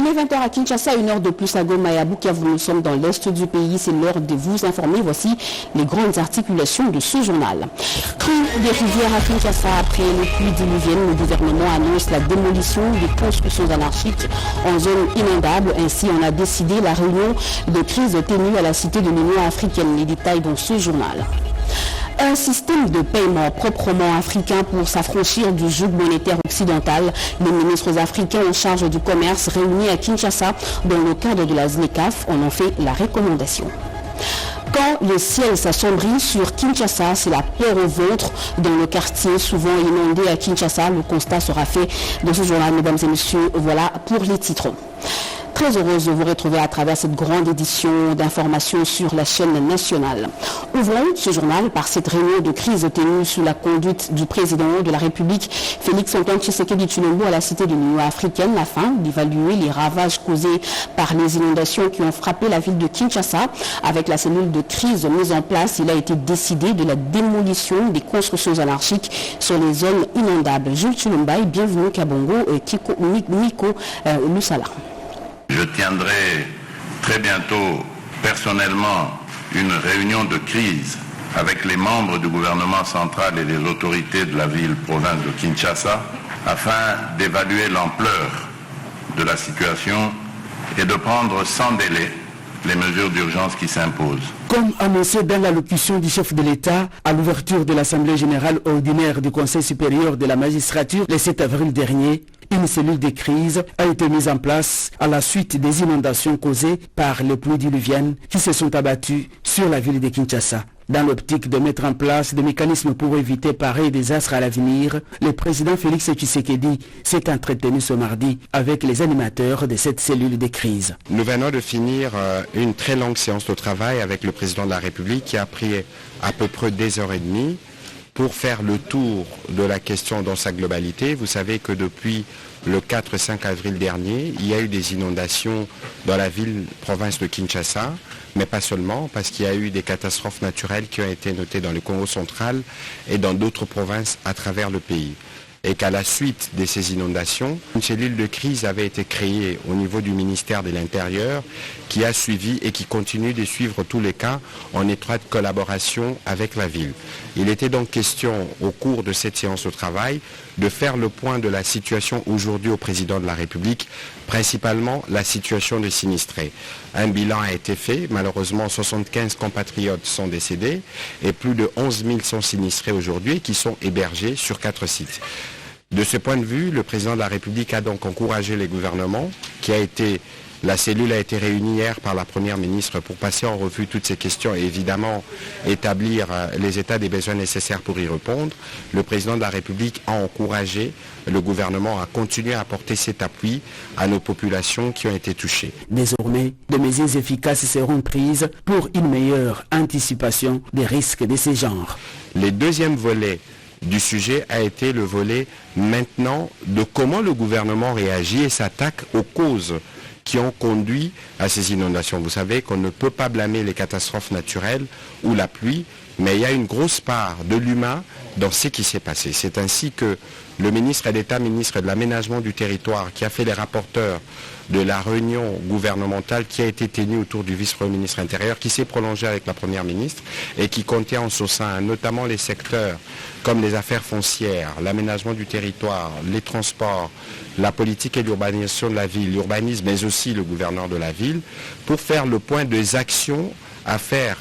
Il est 20h à Kinshasa, 1 heure de plus à Goma et à Bukavu. Nous sommes dans l'est du pays. C'est l'heure de vous informer. Voici les grandes articulations de ce journal. Crue des rivières à Kinshasa après les pluies diluviennes. Le gouvernement annonce la démolition des constructions anarchiques en zone inondable. Ainsi, on a décidé la réunion de crise tenue à la Cité de l'Union africaine. Les détails dans ce journal. Un système de paiement proprement africain pour s'affranchir du joug monétaire occidental. Les ministres africains en charge du commerce réunis à Kinshasa dans le cadre de la ZLECAf en ont fait la recommandation. Quand le ciel s'assombrit sur Kinshasa, c'est la peur au ventre dans le quartier souvent inondé à Kinshasa. Le constat sera fait dans ce journal, mesdames et messieurs. Voilà pour les titres. Très heureuse de vous retrouver à travers cette grande édition d'informations sur la chaîne nationale. Ouvrons ce journal par cette réunion de crise tenue sous la conduite du président de la République, Félix-Antoine Tshisekedi Tshilombo, à la Cité de l'Union africaine, afin d'évaluer les ravages causés par les inondations qui ont frappé la ville de Kinshasa. Avec la cellule de crise mise en place, il a été décidé de la démolition des constructions anarchiques sur les zones inondables. Jules Tshilomba, bienvenue Kabongo et Nico Lusala. Je tiendrai très bientôt personnellement une réunion de crise avec les membres du gouvernement central et les autorités de la ville-province de Kinshasa afin d'évaluer l'ampleur de la situation et de prendre sans délai les mesures d'urgence qui s'imposent. Comme annoncé dans l'allocution du chef de l'État à l'ouverture de l'Assemblée générale ordinaire du Conseil supérieur de la magistrature le 7 avril dernier, une cellule de crise a été mise en place à la suite des inondations causées par les pluies diluviennes qui se sont abattues sur la ville de Kinshasa. Dans l'optique de mettre en place des mécanismes pour éviter pareil désastre à l'avenir, le président Félix Tshisekedi s'est entretenu ce mardi avec les animateurs de cette cellule de crise. Nous venons de finir une très longue séance de travail avec le président de la République qui a pris à peu près 2h30 pour faire le tour de la question dans sa globalité. Vous savez que depuis le 4-5 avril dernier, il y a eu des inondations dans la ville-province de Kinshasa, mais pas seulement, parce qu'il y a eu des catastrophes naturelles qui ont été notées dans le Congo central et dans d'autres provinces à travers le pays. Et qu'à la suite de ces inondations, une cellule de crise avait été créée au niveau du ministère de l'Intérieur qui a suivi et qui continue de suivre tous les cas en étroite collaboration avec la ville. Il était donc question au cours de cette séance de travail de faire le point de la situation aujourd'hui au président de la République, principalement la situation des sinistrés. Un bilan a été fait, malheureusement 75 compatriotes sont décédés et plus de 11 000 sont sinistrés aujourd'hui qui sont hébergés sur 4 sites. De ce point de vue, le président de la République a donc encouragé les gouvernements la cellule a été réunie hier par la Première ministre pour passer en revue toutes ces questions et évidemment établir les états des besoins nécessaires pour y répondre. Le président de la République a encouragé le gouvernement à continuer à apporter cet appui à nos populations qui ont été touchées. Désormais, des mesures efficaces seront prises pour une meilleure anticipation des risques de ce genre. Le deuxième volet du sujet a été le volet maintenant de comment le gouvernement réagit et s'attaque aux causes qui ont conduit à ces inondations. Vous savez qu'on ne peut pas blâmer les catastrophes naturelles ou la pluie, mais il y a une grosse part de l'humain dans ce qui s'est passé. C'est ainsi que le ministre d'État, ministre de l'Aménagement du Territoire, qui a fait les rapporteurs de la réunion gouvernementale qui a été tenue autour du vice-premier ministre intérieur, qui s'est prolongée avec la première ministre et qui comptait en son sein notamment les secteurs comme les affaires foncières, l'aménagement du territoire, les transports, la politique et l'urbanisation de la ville, l'urbanisme, mais aussi le gouverneur de la ville, pour faire le point des actions à faire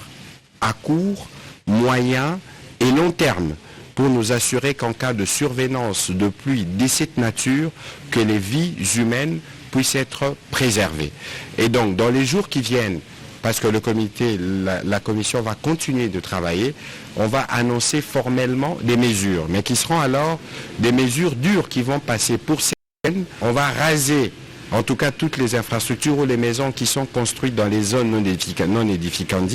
à court, moyen et long terme, pour nous assurer qu'en cas de survenance de pluie de cette nature, que les vies humaines puissent être préservées. Et donc, dans les jours qui viennent, parce que la commission va continuer de travailler, on va annoncer formellement des mesures, mais qui seront alors des mesures dures qui vont passer pour certaines. On va raser, en tout cas, toutes les infrastructures ou les maisons qui sont construites dans les zones non édificantes.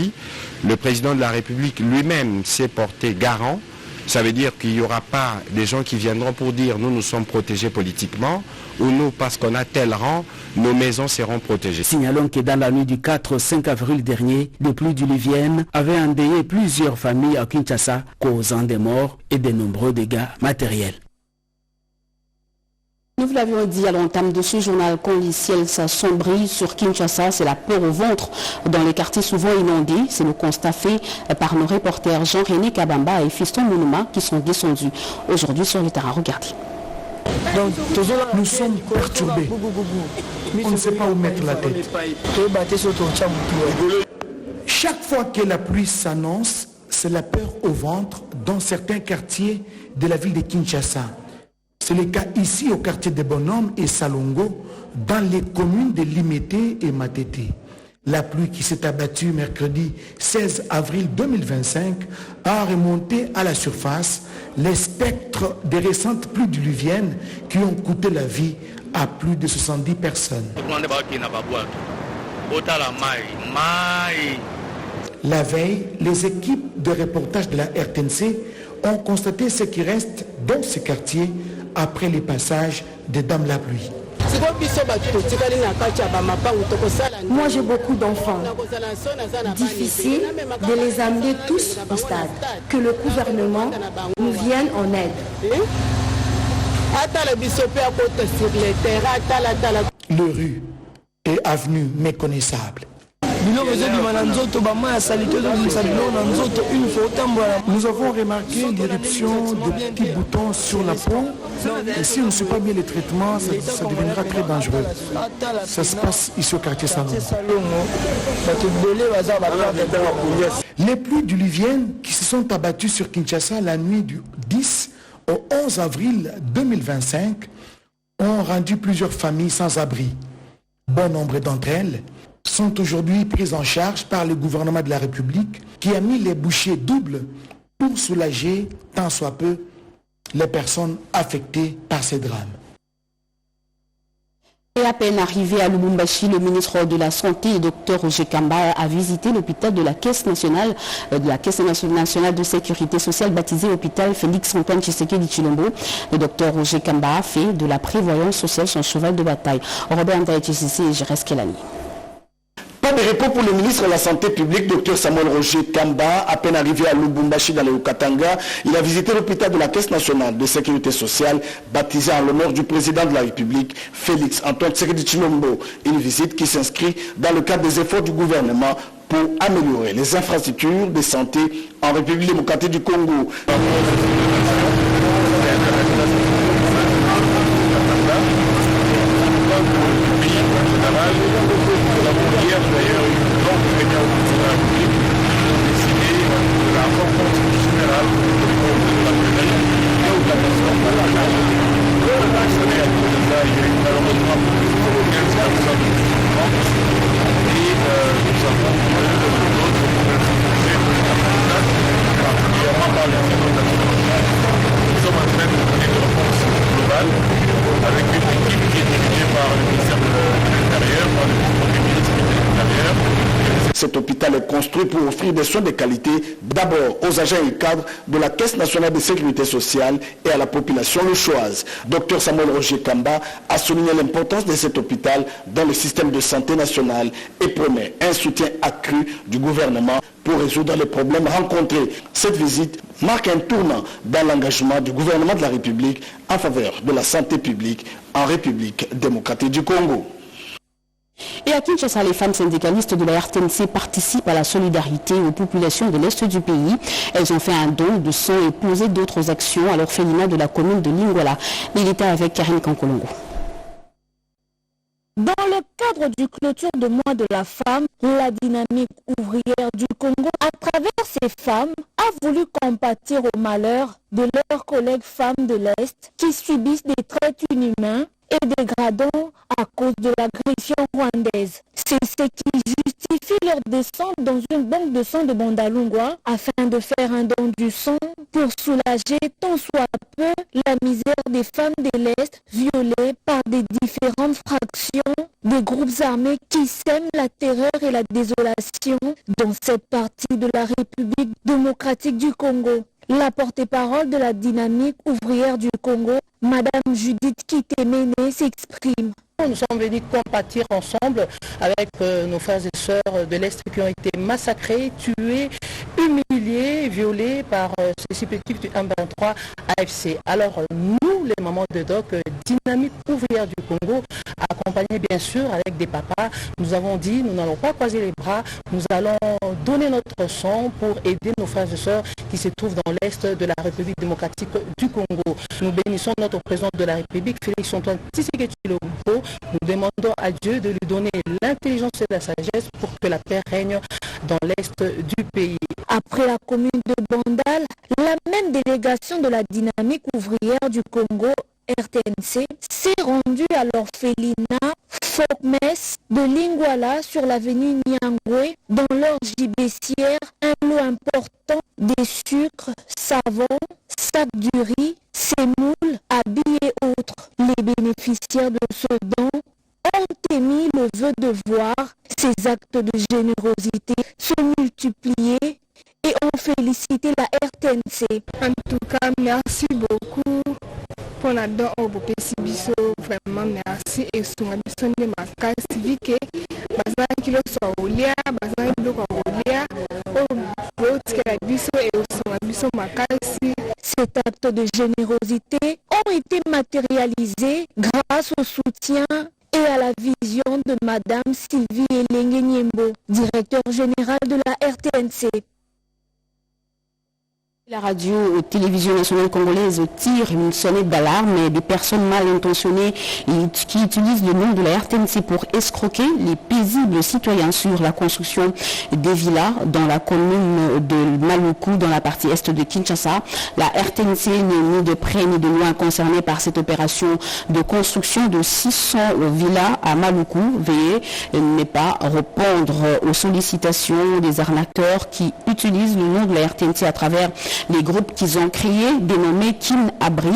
Le président de la République lui-même s'est porté garant. Ça veut dire qu'il n'y aura pas des gens qui viendront pour dire nous sommes protégés politiquement ou nous parce qu'on a tel rang, nos maisons seront protégées. Signalons que dans la nuit du 4 au 5 avril dernier, des pluies diluviennes avaient endeuillé plusieurs familles à Kinshasa, causant des morts et de nombreux dégâts matériels. Nous vous l'avions dit à l'entame de ce journal, quand les ciels s'assombrit sur Kinshasa, c'est la peur au ventre dans les quartiers souvent inondés. C'est le constat fait par nos reporters Jean-René Kabamba et Fiston Mounouma qui sont descendus aujourd'hui sur le terrain. Regardez. Nous sommes perturbés. On ne sait pas où mettre la tête. Chaque fois que la pluie s'annonce, c'est la peur au ventre dans certains quartiers de la ville de Kinshasa. C'est le cas ici au quartier des Bonhommes et Salongo, dans les communes de Limete et Matete. La pluie qui s'est abattue mercredi 16 avril 2025 a remonté à la surface les spectres des récentes pluies diluviennes qui ont coûté la vie à plus de 70 personnes. La veille, les équipes de reportage de la RTNC ont constaté ce qui reste dans ces quartiers après les passages des Dames la pluie. Moi j'ai beaucoup d'enfants. Difficile de les amener tous au stade. Que le gouvernement nous vienne en aide. Les rues et avenues méconnaissables. Nous avons remarqué l'éruption de petits boutons sur la peau. Et si on ne suit pas bien les traitements, ça deviendra très dangereux. Ça se passe ici au quartier Salon. Les pluies diluviennes qui se sont abattues sur Kinshasa la nuit du 10 au 11 avril 2025 ont rendu plusieurs familles sans abri. Bon nombre d'entre elles sont aujourd'hui prises en charge par le gouvernement de la République qui a mis les bouchées doubles pour soulager tant soit peu les personnes affectées par ces drames. Et à peine arrivé à Lubumbashi, le ministre de la Santé, Dr Roger Kamba, a visité l'hôpital de la Caisse nationale de sécurité sociale, baptisé hôpital Félix-Antoine Tshisekedi Tshilombo. Le Dr Roger Kamba a fait de la prévoyance sociale son cheval de bataille. Robert Ndaye Tshissi et Jerez Kelani. Pas de repos pour le ministre de la Santé publique, Dr Samuel Roger Kamba. À peine arrivé à Lubumbashi dans le Haut-Katanga, il a visité l'hôpital de la Caisse nationale de sécurité sociale, baptisé en l'honneur du président de la République, Félix-Antoine Tshisekedi Tshilombo. Une visite qui s'inscrit dans le cadre des efforts du gouvernement pour améliorer les infrastructures de santé en République démocratique du Congo. Avec une équipe qui est dirigée par le ministère de l'Intérieur, par le ministre de l'Intérieur. Cet hôpital est construit pour offrir des soins de qualité d'abord aux agents et cadres de la Caisse nationale de sécurité sociale et à la population lechoise. Dr Samuel Roger Kamba a souligné l'importance de cet hôpital dans le système de santé national et promet un soutien accru du gouvernement pour résoudre les problèmes rencontrés. Cette visite marque un tournant dans l'engagement du gouvernement de la République en faveur de la santé publique en République démocratique du Congo. Et à Kinshasa, les femmes syndicalistes de la RTNC participent à la solidarité aux populations de l'Est du pays. Elles ont fait un don de sang et posé d'autres actions à l'orphelinat de la commune de Lingwala. Il était avec Karine Kankolongo. Dans le cadre du clôture de mois de la femme, la dynamique ouvrière du Congo, à travers ces femmes, a voulu compatir au malheur de leurs collègues femmes de l'Est qui subissent des traites inhumains et dégradants à cause de l'agression rwandaise. C'est ce qui justifie leur descente dans une banque de sang de Bandalungwa afin de faire un don du sang pour soulager tant soit peu la misère des femmes de l'Est violées par des différentes fractions des groupes armés qui sèment la terreur et la désolation dans cette partie de la République démocratique du Congo. La porte-parole de la dynamique ouvrière du Congo, Madame Judith Kitemene, s'exprime. Nous sommes venus compatir ensemble avec nos frères et sœurs de l'Est qui ont été massacrés, tués, humiliés, violés par ces supplétifs du 123 AFC. Alors nous nous, les mamans de DOC, Dynamique ouvrière du Congo, accompagnées bien sûr avec des papas, nous avons dit, nous n'allons pas croiser les bras, nous allons donner notre sang pour aider nos frères et sœurs qui se trouvent dans l'Est de la République démocratique du Congo. Nous bénissons notre président de la République, Félix-Antoine Tshisekedi Tshilombo. Nous demandons à Dieu de lui donner l'intelligence et la sagesse pour que la paix règne dans l'Est du pays. Après la commune de Bandal, la même délégation de la Dynamique ouvrière du Congo, RTNC, s'est rendue à l'orphelinat Fokmes de Lingwala sur l'avenue Nyangwe. Dans leur gibecière, un lot important des sucres, savons, sacs du riz, sémoules, habits et autres. Les bénéficiaires de ce don ont émis le vœu de voir ces actes de générosité se multiplier et ont félicité la RTNC. En tout cas, merci beaucoup pour la don au Bopesibiso. Vraiment merci et sur la mission de ma case civique. Bazan kilo solia, bazan kilo solia, au biso et sur la mission ma case. Cet acte de générosité ont été matérialisés grâce au soutien et à la vision de Madame Sylvie Elenge Niembo, directeur général de la RTNC. La radio-télévision nationale congolaise tire une sonnette d'alarme des personnes mal intentionnées qui utilisent le nom de la RTNC pour escroquer les paisibles citoyens sur la construction des villas dans la commune de Maluku, dans la partie est de Kinshasa. La RTNC n'est ni de près ni de loin concernée par cette opération de construction de 600 villas à Maluku. Veuillez ne pas répondre aux sollicitations des arnaqueurs qui utilisent le nom de la RTNC à travers les groupes qu'ils ont créés, dénommés Kin Abri,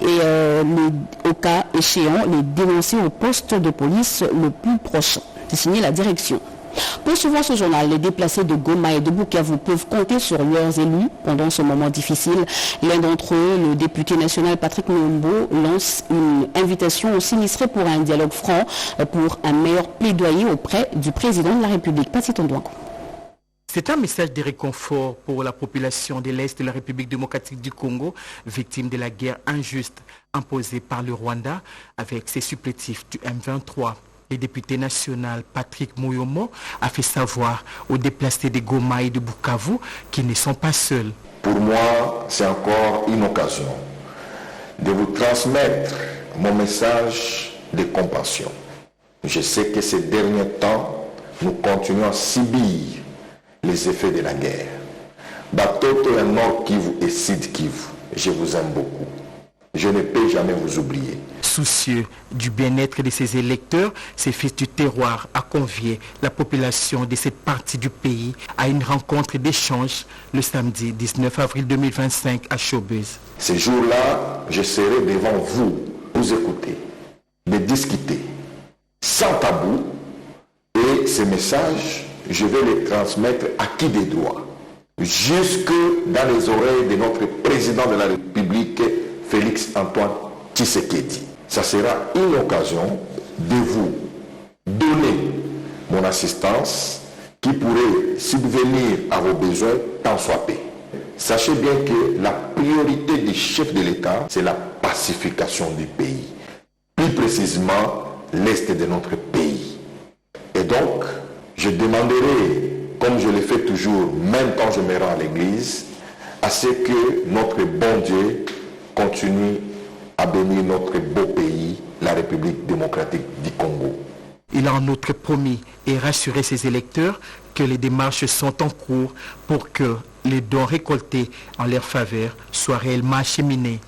et au cas échéant, les dénoncer au poste de police le plus proche. C'est signé la direction. Poursuivant ce journal, les déplacés de Goma et de Bukavu peuvent compter sur leurs élus pendant ce moment difficile. L'un d'entre eux, le député national Patrick Mulumbu, lance une invitation aux sinistrés pour un dialogue franc, pour un meilleur plaidoyer auprès du président de la République. Patrick Ndouango. C'est un message de réconfort pour la population de l'Est de la République démocratique du Congo, victime de la guerre injuste imposée par le Rwanda avec ses supplétifs du M23. Le député national Patrick Mulumbu a fait savoir aux déplacés de Goma et de Bukavu qu'ils ne sont pas seuls. Pour moi, c'est encore une occasion de vous transmettre mon message de compassion. Je sais que ces derniers temps, nous continuons à subir les effets de la guerre. Batoto et Nord Kivu et Sud Kivu, je vous aime beaucoup. Je ne peux jamais vous oublier. Soucieux du bien-être de ses électeurs, ces fils du terroir a convié la population de cette partie du pays à une rencontre d'échange le samedi 19 avril 2025 à Showbiz. Ce jour-là, je serai devant vous écouter, de discuter, sans tabou, et ces messages, je vais les transmettre à qui des droits, jusque dans les oreilles de notre président de la République, Félix-Antoine Tshisekedi. Ça sera une occasion de vous donner mon assistance qui pourrait subvenir à vos besoins tant soit peu. Sachez bien que la priorité du chef de l'État, c'est la pacification du pays. Plus précisément, l'Est de notre pays. Et donc, je demanderai, comme je le fais toujours, même quand je me rends à l'église, à ce que notre bon Dieu continue à bénir notre beau pays, la République démocratique du Congo. Il a en outre promis et rassuré ses électeurs que les démarches sont en cours pour que les dons récoltés en leur faveur soient réellement acheminés.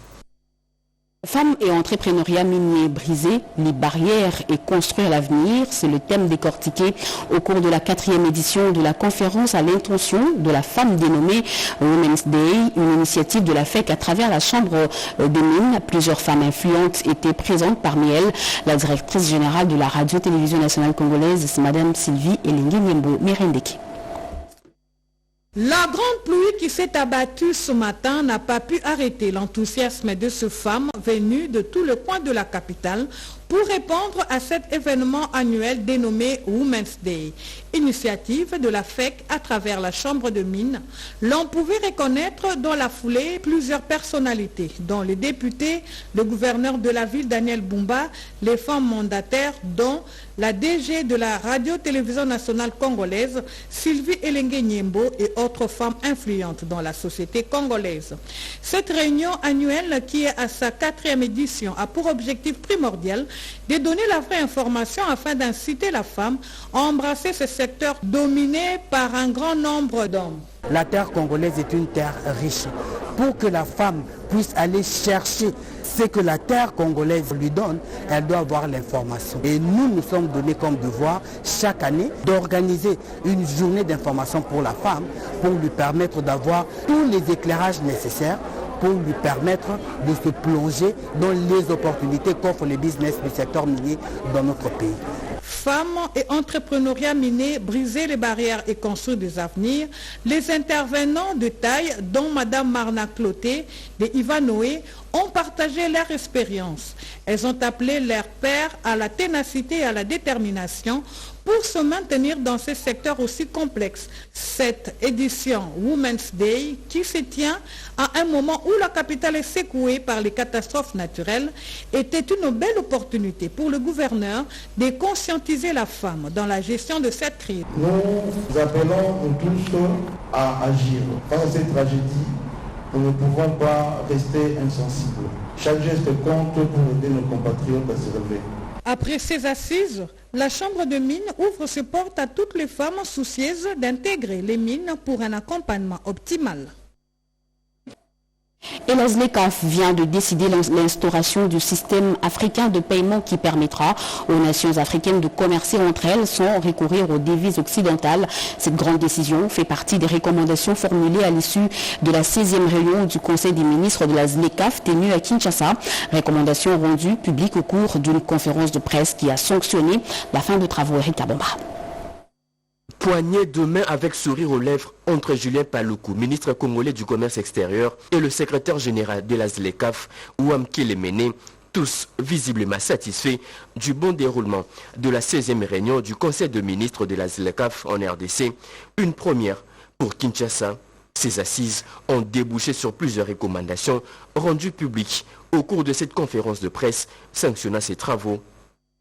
Femmes et entrepreneuriat minier, briser les barrières et construire l'avenir, c'est le thème décortiqué au cours de la 4e édition de la conférence à l'intention de la femme dénommée Women's Day, une initiative de la FEC à travers la Chambre des mines. Plusieurs femmes influentes étaient présentes, parmi elles la directrice générale de la radio-télévision nationale congolaise, c'est Madame Sylvie Elenge Niembo Mirendeki. La grande pluie qui s'est abattue ce matin n'a pas pu arrêter l'enthousiasme de ces femmes venues de tout le coin de la capitale pour répondre à cet événement annuel dénommé Women's Day, initiative de la FEC à travers la Chambre de mines. L'on pouvait reconnaître dans la foulée plusieurs personnalités, dont les députés, le gouverneur de la ville Daniel Bumba, les femmes mandataires, dont la DG de la radio-télévision nationale congolaise, Sylvie Elengue Nyembo, et autres femmes influentes dans la société congolaise. Cette réunion annuelle, qui est à sa 4e édition, a pour objectif primordial de donner la vraie information afin d'inciter la femme à embrasser ce secteur dominé par un grand nombre d'hommes. La terre congolaise est une terre riche. Pour que la femme puisse aller chercher ce que la terre congolaise lui donne, elle doit avoir l'information. Et nous sommes donnés comme devoir chaque année d'organiser une journée d'information pour la femme, pour lui permettre d'avoir tous les éclairages nécessaires pour lui permettre de se plonger dans les opportunités qu'offrent les business du secteur minier dans notre pays. Femmes et entrepreneuriat minier, briser les barrières et construire des avenirs. Les intervenants de taille, dont Mme Marna Cloté de Ivanoé, ont partagé leur expérience. Elles ont appelé leur père à la ténacité et à la détermination pour se maintenir dans ce secteur aussi complexe. Cette édition Women's Day, qui se tient à un moment où la capitale est secouée par les catastrophes naturelles, était une belle opportunité pour le gouverneur de conscientiser la femme dans la gestion de cette crise. Nous appelons tous à agir. Face à cette tragédie, nous ne pouvons pas rester insensibles. Chaque geste compte pour aider nos compatriotes à se relever. Après ces assises, la Chambre de mines ouvre ses portes à toutes les femmes soucieuses d'intégrer les mines pour un accompagnement optimal. Et la ZLECAf vient de décider l'instauration du système africain de paiement qui permettra aux nations africaines de commercer entre elles sans recourir aux devises occidentales. Cette grande décision fait partie des recommandations formulées à l'issue de la 16e réunion du Conseil des ministres de la ZLECAf tenue à Kinshasa. Recommandations rendues publiques au cours d'une conférence de presse qui a sanctionné la fin de travaux. Eric Kabomba. Poignée de main avec sourire aux lèvres entre Julien Paluku, ministre congolais du commerce extérieur, et le secrétaire général de la ZLECAf, Ouam Kéléméné, tous visiblement satisfaits du bon déroulement de la 16e réunion du Conseil de ministres de la ZLECAf en RDC, une première pour Kinshasa. Ces assises ont débouché sur plusieurs recommandations rendues publiques au cours de cette conférence de presse sanctionnant ces travaux.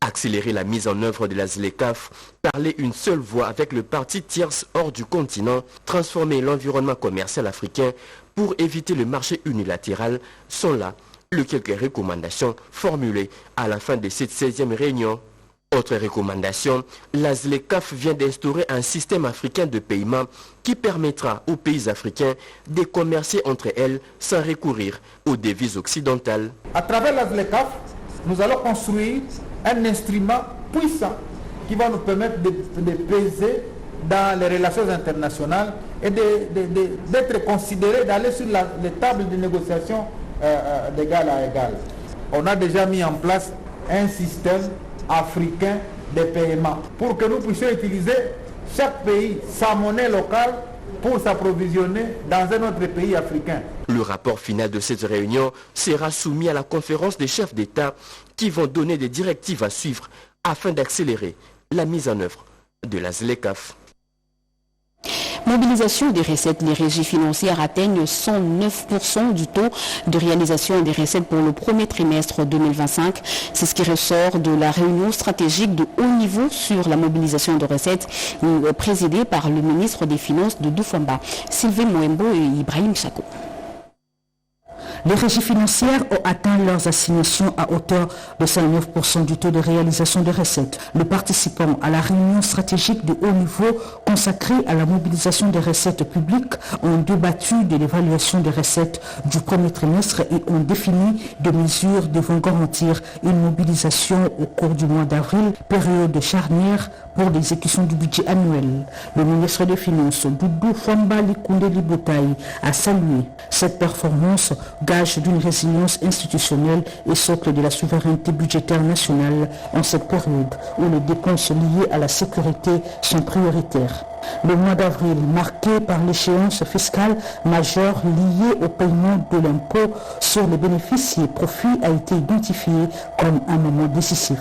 Accélérer la mise en œuvre de la ZLECAf, parler une seule voix avec le parti tierce hors du continent, transformer l'environnement commercial africain pour éviter le marché unilatéral sont là les quelques recommandations formulées à la fin de cette 16e réunion. Autre recommandation, la ZLECAf vient d'instaurer un système africain de paiement qui permettra aux pays africains de commercer entre elles sans recourir aux devises occidentales. À travers la ZLECAf, nous allons construire un instrument puissant qui va nous permettre de peser dans les relations internationales et d'être considérés, d'aller sur les tables de négociation d'égal à égal. On a déjà mis en place un système africain de paiement pour que nous puissions utiliser chaque pays sa monnaie locale pour s'approvisionner dans un autre pays africain. Le rapport final de cette réunion sera soumis à la conférence des chefs d'État qui vont donner des directives à suivre afin d'accélérer la mise en œuvre de la ZLECAf. Mobilisation des recettes, les régies financières atteignent 109% du taux de réalisation des recettes pour le premier trimestre 2025. C'est ce qui ressort de la réunion stratégique de haut niveau sur la mobilisation de recettes présidée par le ministre des Finances de Doufamba, Sylvain Moembo et Ibrahim Chako. Les régies financières ont atteint leurs assignations à hauteur de 109% du taux de réalisation des recettes. Les participants à la réunion stratégique de haut niveau consacrée à la mobilisation des recettes publiques ont débattu de l'évaluation des recettes du premier trimestre et ont défini des mesures devant garantir une mobilisation au cours du mois d'avril, période charnière pour l'exécution du budget annuel. Le ministre des Finances, Doudou Famba Likunde Libotaï, a salué cette performance gage d'une résilience institutionnelle et socle de la souveraineté budgétaire nationale en cette période où les dépenses liées à la sécurité sont prioritaires. Le mois d'avril, marqué par l'échéance fiscale majeure liée au paiement de l'impôt sur les bénéfices et profits, a été identifié comme un moment décisif.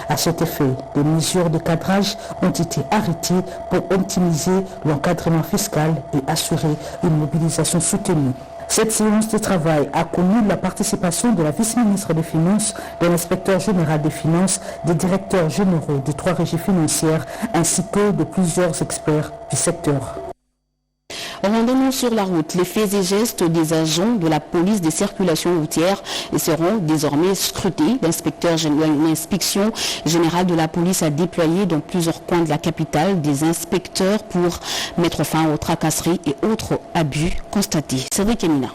À cet effet, des mesures de cadrage ont été arrêtées pour optimiser l'encadrement fiscal et assurer une mobilisation soutenue. Cette séance de travail a connu la participation de la vice-ministre des Finances, de l'inspecteur général des Finances, des directeurs généraux des 3 régies financières ainsi que de plusieurs experts du secteur. Rendons-nous sur la route. Les faits et gestes des agents de la police des circulations routières seront désormais scrutés. L'inspection générale de la police a déployé dans plusieurs coins de la capitale des inspecteurs pour mettre fin aux tracasseries et autres abus constatés. Cédric Emina.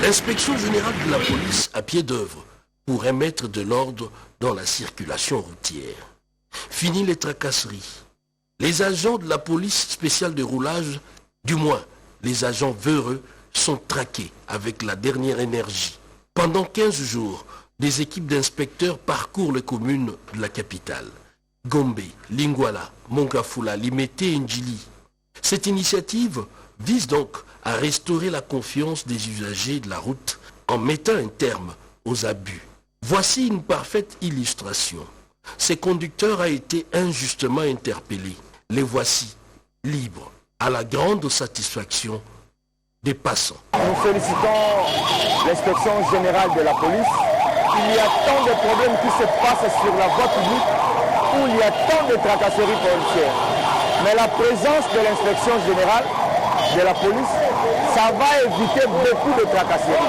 L'inspection générale de la police à pied d'œuvre pour remettre de l'ordre dans la circulation routière. Fini les tracasseries. Les agents de la police spéciale de roulage, du moins les agents véreux, sont traqués avec la dernière énergie. Pendant 15 jours, des équipes d'inspecteurs parcourent les communes de la capitale. Gombe, Lingwala, Mongafula, Limete et Ndjili. Cette initiative vise donc à restaurer la confiance des usagers de la route en mettant un terme aux abus. Voici une parfaite illustration. Ces conducteurs ont été injustement interpellés. Les voici libres, à la grande satisfaction des passants. Nous félicitons l'inspection générale de la police. Il y a tant de problèmes qui se passent sur la voie publique où il y a tant de tracasseries policières. Mais la présence de l'inspection générale de la police, ça va éviter beaucoup de tracasseries.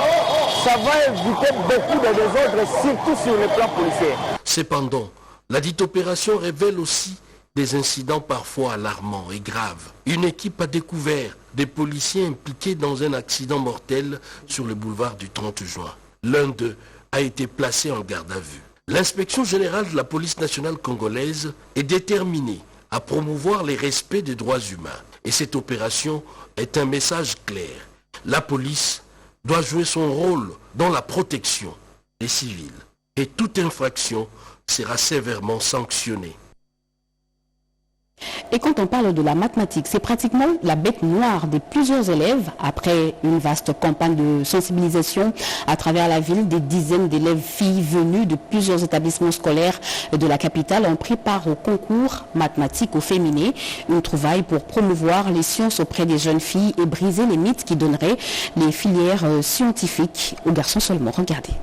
Ça va éviter beaucoup de désordres, surtout sur le plan policier. Cependant, la dite opération révèle aussi des incidents parfois alarmants et graves. Une équipe a découvert des policiers impliqués dans un accident mortel sur le boulevard du 30 juin. L'un d'eux a été placé en garde à vue. L'inspection générale de la police nationale congolaise est déterminée à promouvoir les respects des droits humains. Et cette opération est un message clair. La police doit jouer son rôle dans la protection des civils. Et toute infraction sera sévèrement sanctionnée. Et quand on parle de la mathématique, c'est pratiquement la bête noire de plusieurs élèves. Après une vaste campagne de sensibilisation à travers la ville, des dizaines d'élèves filles venues de plusieurs établissements scolaires de la capitale ont pris part au concours mathématiques au féminin. Une trouvaille pour promouvoir les sciences auprès des jeunes filles et briser les mythes qui donneraient les filières scientifiques aux garçons seulement. Regardez.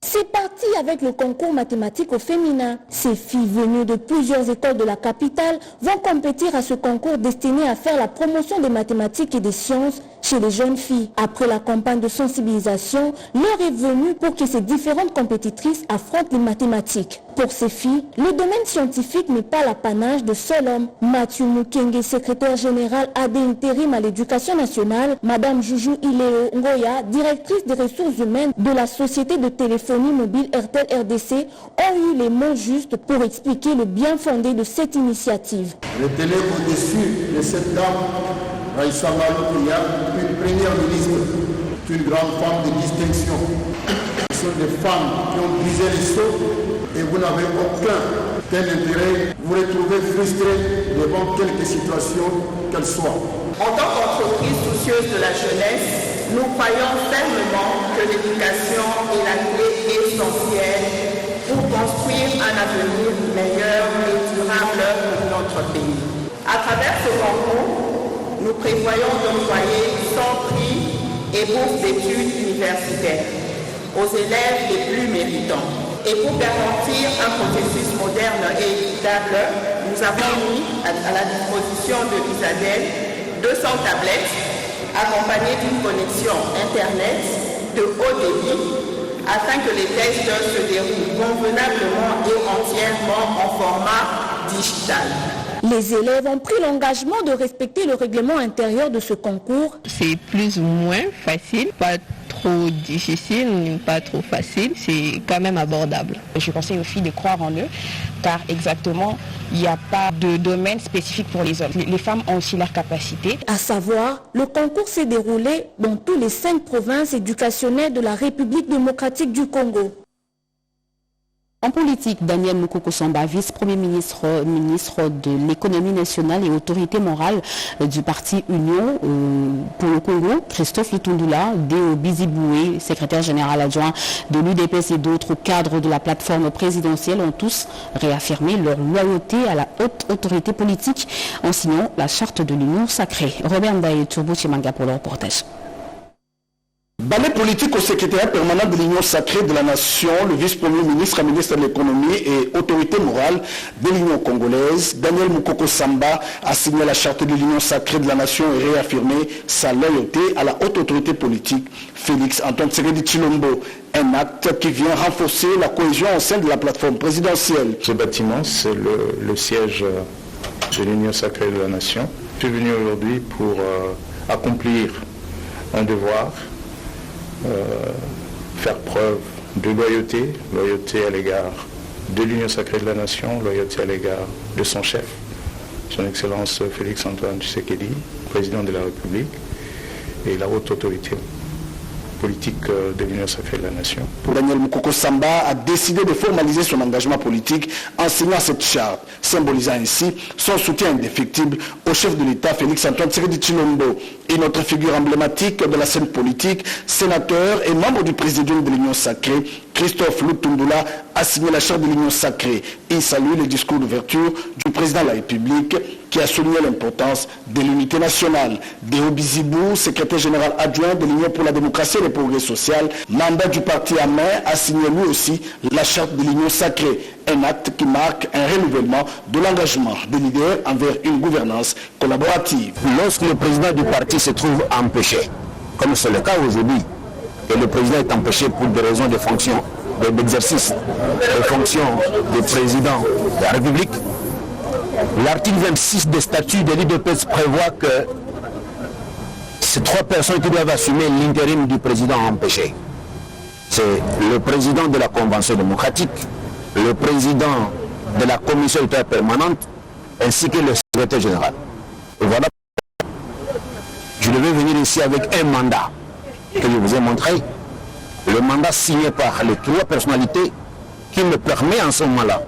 C'est parti avec le concours mathématique au féminin. Ces filles venues de plusieurs écoles de la capitale vont compétir à ce concours destiné à faire la promotion des mathématiques et des sciences chez les jeunes filles. Après la campagne de sensibilisation, l'heure est venue pour que ces différentes compétitrices affrontent les mathématiques. Pour ces filles, le domaine scientifique n'est pas l'apanage de seul homme. Mathieu Mukenge, secrétaire général AD intérim à l'éducation nationale, Madame Joujou Ileo Ngoya, directrice des ressources humaines de la société de téléphonie mobile RTL RDC, ont eu les mots justes pour expliquer le bien fondé de cette initiative. Retenez au-dessus de cette dame, Raïssa Maloukia, une première ministre, une grande femme de distinction. Ce sont des femmes qui ont brisé les seaux et vous n'avez aucun tel intérêt. Vous les trouvez frustrés devant quelque situation qu'elle soit. En tant qu'entreprise soucieuse de la jeunesse, nous croyons fermement que l'éducation est la clé essentielle pour construire un avenir meilleur et durable pour notre pays. À travers ce concours, nous prévoyons d'employer 100 prix et bourses d'études universitaires aux élèves les plus méritants. Et pour garantir un processus moderne et équitable, nous avons mis à la disposition de l'ISADEL 200 tablettes accompagnées d'une connexion Internet de haut débit afin que les tests se déroulent convenablement et entièrement en format digital. Les élèves ont pris l'engagement de respecter le règlement intérieur de ce concours. C'est plus ou moins facile, pas trop difficile ni pas trop facile, c'est quand même abordable. Je conseille aux filles de croire en eux, car exactement, il n'y a pas de domaine spécifique pour les hommes. Les femmes ont aussi leurs capacités. À savoir, le concours s'est déroulé dans tous les 5 provinces éducationnelles de la République démocratique du Congo. En politique, Daniel Mukoko Samba, vice-premier ministre de l'économie nationale et autorité morale du parti Union pour le Congo, Christophe Lutundula, Deo Biziboué, secrétaire général adjoint de l'UDPS et d'autres cadres de la plateforme présidentielle ont tous réaffirmé leur loyauté à la haute autorité politique en signant la charte de l'Union sacrée. Robert Ndaye Turbo Chimanga pour le reportage. Balai politique au secrétariat permanent de l'Union sacrée de la Nation, le vice-premier ministre de l'économie et autorité morale de l'Union congolaise, Daniel Mukoko Samba, a signé la charte de l'Union sacrée de la Nation et réaffirmé sa loyauté à la haute autorité politique, Félix Antoine Tshisekedi Tshilombo. Un acte qui vient renforcer la cohésion au sein de la plateforme présidentielle. Ce bâtiment, c'est le siège de l'Union sacrée de la Nation. Je suis venu aujourd'hui pour accomplir un devoir, faire preuve de loyauté à l'égard de l'Union sacrée de la Nation, loyauté à l'égard de son chef, son Excellence Félix Antoine Tshisekedi, président de la République, et la haute autorité politique de l'Union sacrée de la Nation. Daniel Mukoko Samba a décidé de formaliser son engagement politique en signant cette charte, symbolisant ainsi son soutien indéfectible au chef de l'État Félix Antoine Tshisekedi Tshilombo. Une autre figure emblématique de la scène politique, sénateur et membre du présidium de l'Union sacrée, Christophe Lutundula, a signé la charte de l'Union sacrée. Il salue le discours d'ouverture du président de la République qui a souligné l'importance de l'unité nationale. Deo Bizibou, secrétaire général adjoint de l'Union pour la démocratie et le progrès social, mandat du parti à main, a signé lui aussi la charte de l'Union sacrée. Un acte qui marque un renouvellement de l'engagement des leaders envers une gouvernance collaborative. Lorsque le président du parti se trouve empêché, comme c'est le cas aujourd'hui, et le président est empêché pour des raisons de fonction, d'exercice des fonctions de président de la République, l'article 26 des statuts de l'UDPS prévoit que ces 3 personnes qui doivent assumer l'intérim du président empêché. C'est le président de la Convention démocratique, le président de la commission électorale permanente, ainsi que le secrétaire général. Et voilà, je devais venir ici avec un mandat que je vous ai montré, le mandat signé par les 3 personnalités qui me permet en ce moment-là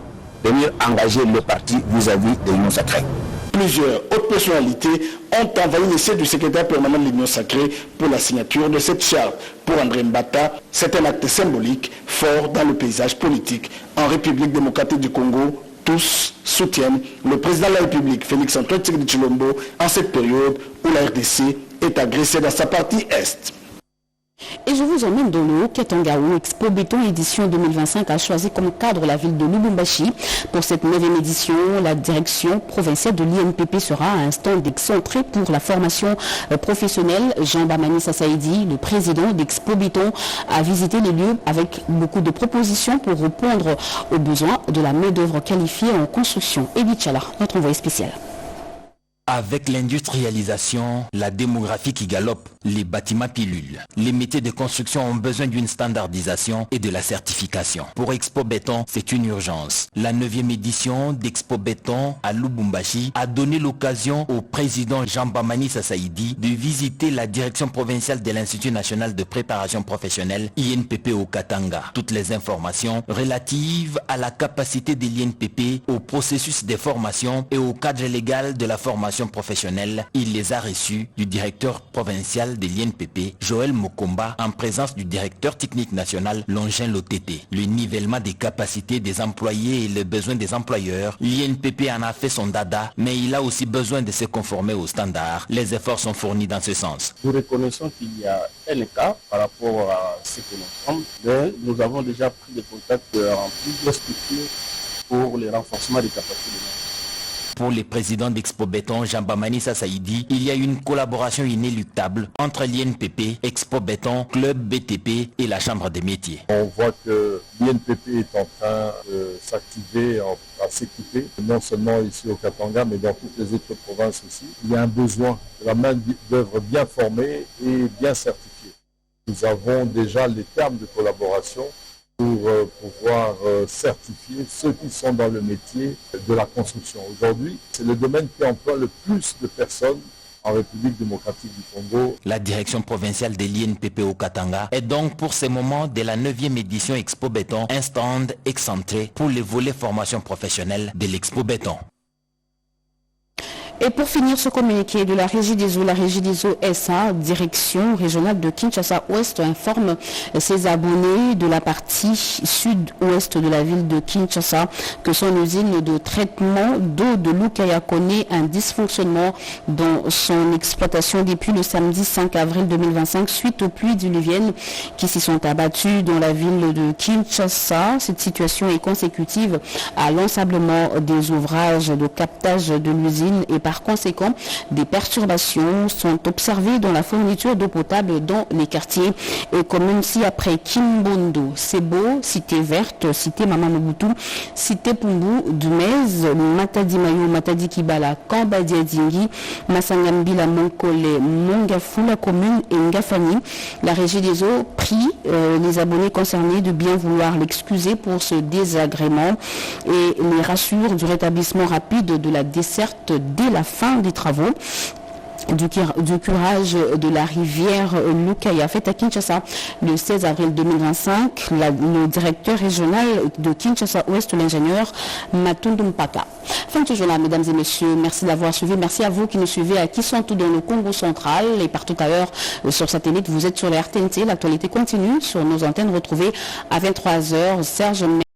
de venir engager le parti vis-à-vis de l'Union sacrée. Plusieurs autres personnalités ont envahi le siège du secrétaire permanent de l'Union sacrée pour la signature de cette charte. Pour André Mbata, c'est un acte symbolique fort dans le paysage politique. En République démocratique du Congo, tous soutiennent le président de la République, Félix Antoine Tshisekedi Tshilombo, en cette période où la RDC est agressée dans sa partie Est. Et je vous emmène dans le Haut-Katanga où Expo Béton édition 2025 a choisi comme cadre la ville de Lubumbashi. Pour cette 9e édition, la direction provinciale de l'INPP sera à un stand excentré pour la formation professionnelle. Jean Bamani Sassaidi, le président d'Expo Béton, a visité les lieux avec beaucoup de propositions pour répondre aux besoins de la main-d'œuvre qualifiée en construction. Edith Chala, notre envoyé spécial. Avec l'industrialisation, la démographie qui galope, les bâtiments pilules, les métiers de construction ont besoin d'une standardisation et de la certification. Pour Expo Béton, c'est une urgence. La 9e édition d'Expo Béton à Lubumbashi a donné l'occasion au président Jean Bamani Sassaidi de visiter la direction provinciale de l'Institut national de préparation professionnelle INPP au Katanga. Toutes les informations relatives à la capacité de l'INPP, au processus de formation et au cadre légal de la formation professionnelle, il les a reçus du directeur provincial de l'INPP, Joël Mokomba, en présence du directeur technique national, Longin Lotete. Le nivellement des capacités des employés et les besoins des employeurs, l'INPP en a fait son dada, mais il a aussi besoin de se conformer aux standards. Les efforts sont fournis dans ce sens. Nous reconnaissons qu'il y a un écart par rapport à ce que nous sommes, mais nous avons déjà pris des contacts en plusieurs structures pour le renforcement des capacités. Pour le président d'Expo Béton, Jean Bamani Sassaidi, il y a une collaboration inéluctable entre l'INPP, Expo Béton, Club BTP et la Chambre des métiers. On voit que l'INPP est en train de s'activer, à s'équiper, non seulement ici au Katanga, mais dans toutes les autres provinces aussi. Il y a un besoin de la main-d'œuvre bien formée et bien certifiée. Nous avons déjà les termes de collaboration pour pouvoir certifier ceux qui sont dans le métier de la construction. Aujourd'hui, c'est le domaine qui emploie le plus de personnes en République démocratique du Congo. La direction provinciale de l'INPP au Katanga est donc pour ce moment de la 9e édition Expo Béton un stand excentré pour les volets formation professionnelle de l'Expo Béton. Et pour finir ce communiqué de la Régie des eaux SA, direction régionale de Kinshasa-Ouest, informe ses abonnés de la partie sud-ouest de la ville de Kinshasa que son usine de traitement d'eau de Lukaya connaît un dysfonctionnement dans son exploitation depuis le samedi 5 avril 2025 suite aux pluies diluviennes qui s'y sont abattues dans la ville de Kinshasa. Cette situation est consécutive à l'ensablement des ouvrages de captage de l'usine et par conséquent, des perturbations sont observées dans la fourniture d'eau potable dans les quartiers et communes ci-après Kimbondo, Sebo, Cité Verte, Cité Mama Mobutu, Cité Pumbu, Dumez, Matadi Mayo, Matadi Kibala, Kambadia Dingi, Masangambila, Monkole, Mongafou, la commune et Ngafani. La Régie des eaux prie les abonnés concernés de bien vouloir l'excuser pour ce désagrément et les rassure du rétablissement rapide de la desserte dès la fin des travaux du curage de la rivière Lukaya faite à Kinshasa le 16 avril 2025. Le directeur régional de Kinshasa-Ouest, l'ingénieur Matundu Mpaka. Fin de ce jour-là, mesdames et messieurs, merci d'avoir suivi. Merci à vous qui nous suivez à Kisontou dans le Congo central et partout ailleurs sur satellite. Vous êtes sur la RTNT. L'actualité continue sur nos antennes retrouvées à 23h. Serge